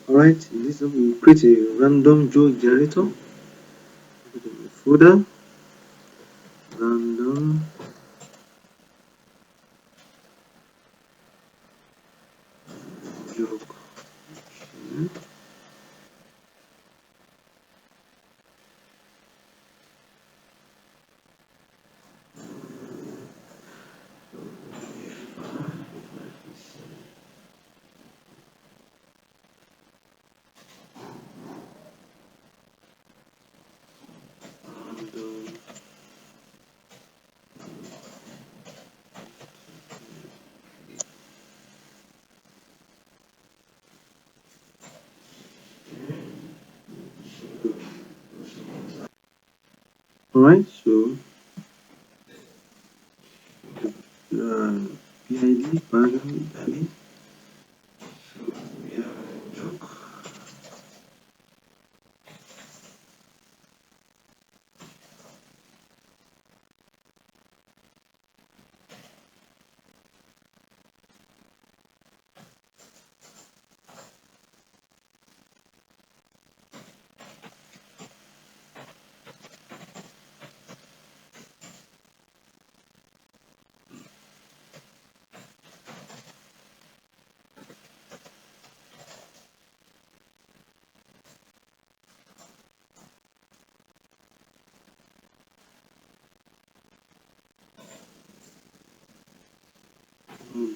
Alright, in this we will create a random joke generator. Put in the folder random joke. Random. Alright, so PID paragraph ID. So we have joke.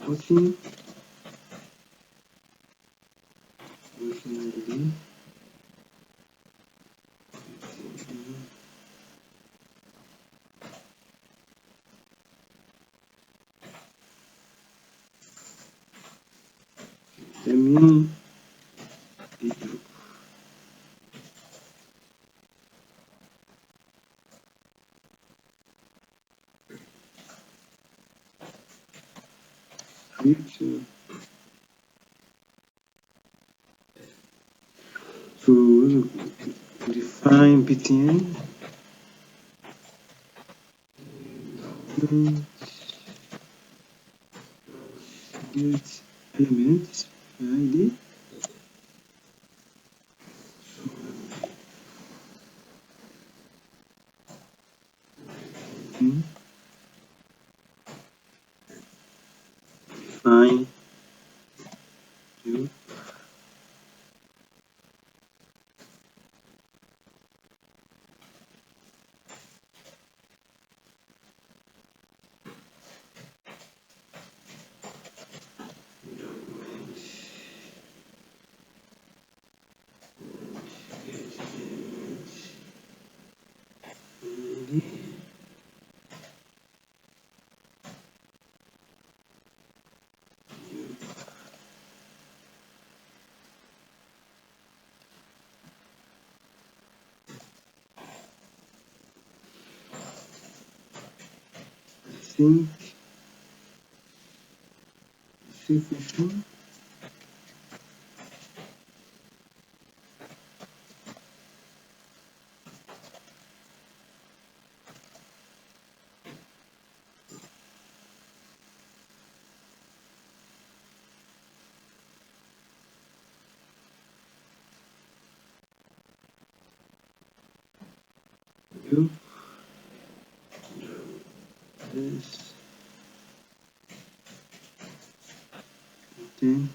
Booking ID. Let me create to define btn get elements id. Define you think sufficient. You this content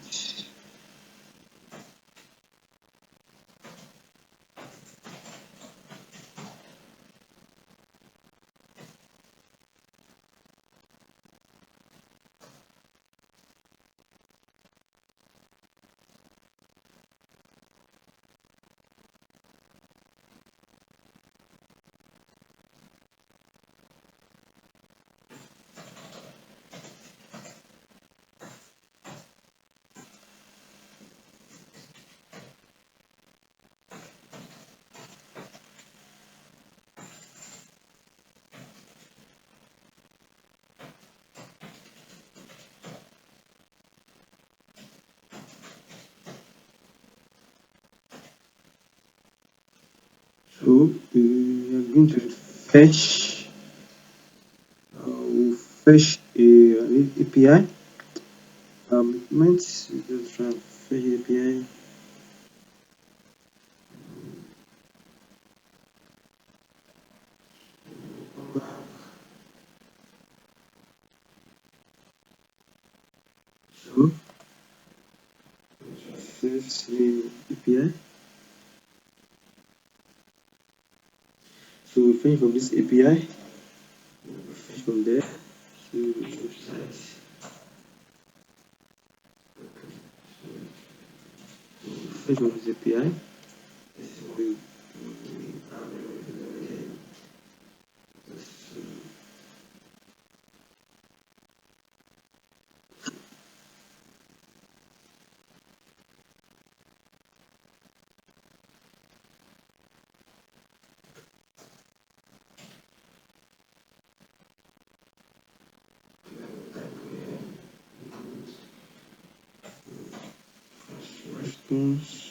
so we are going to fetch we'll fetch a API. It might just try and fetch API. So first the API. So we finish from this API. Finish from there to website. Finish from this API. We response.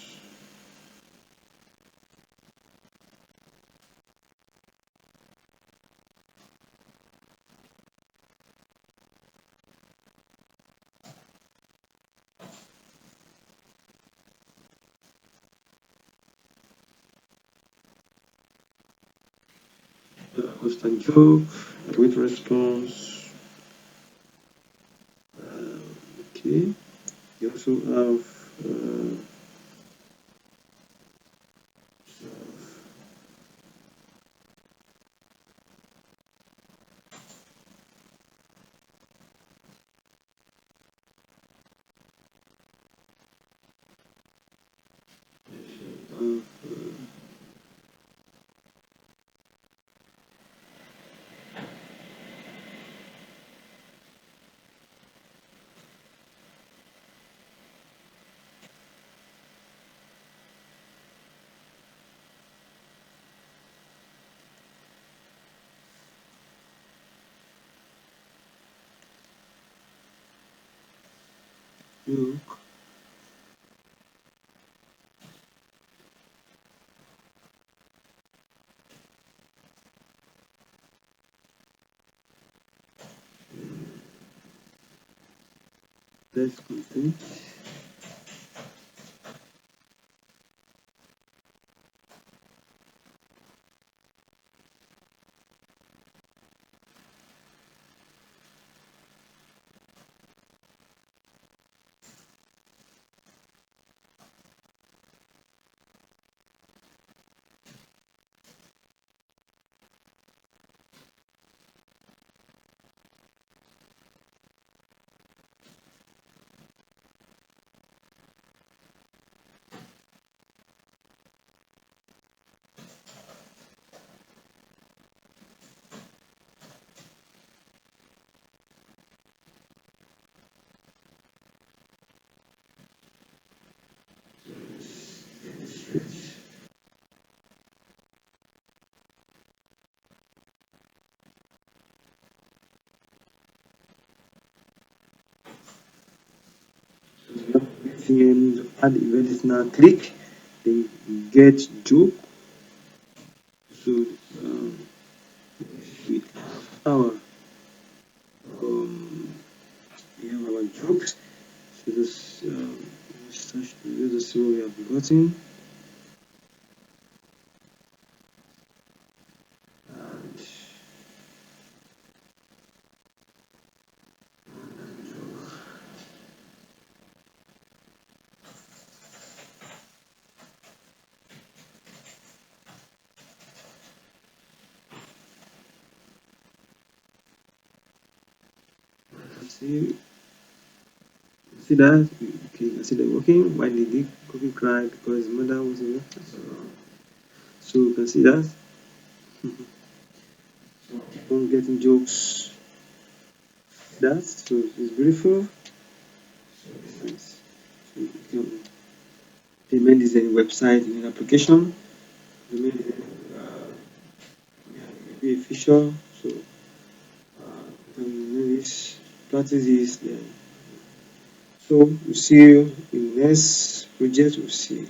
Post and joke. Wait response. Okay. You also have joke. Let's content. Here, add event is now click, then get joke. So we have our we have our jokes. So this search to see what we have gotten. See that? Okay, I see that working. Why did the cookie cry? Because his mother was away. So you can see that. Keep on getting jokes. That so it's beautiful. Nice. So you can payment design website in an application. Payment design be a feature. So this practice is there. So we'll see you in the next project. We'll see.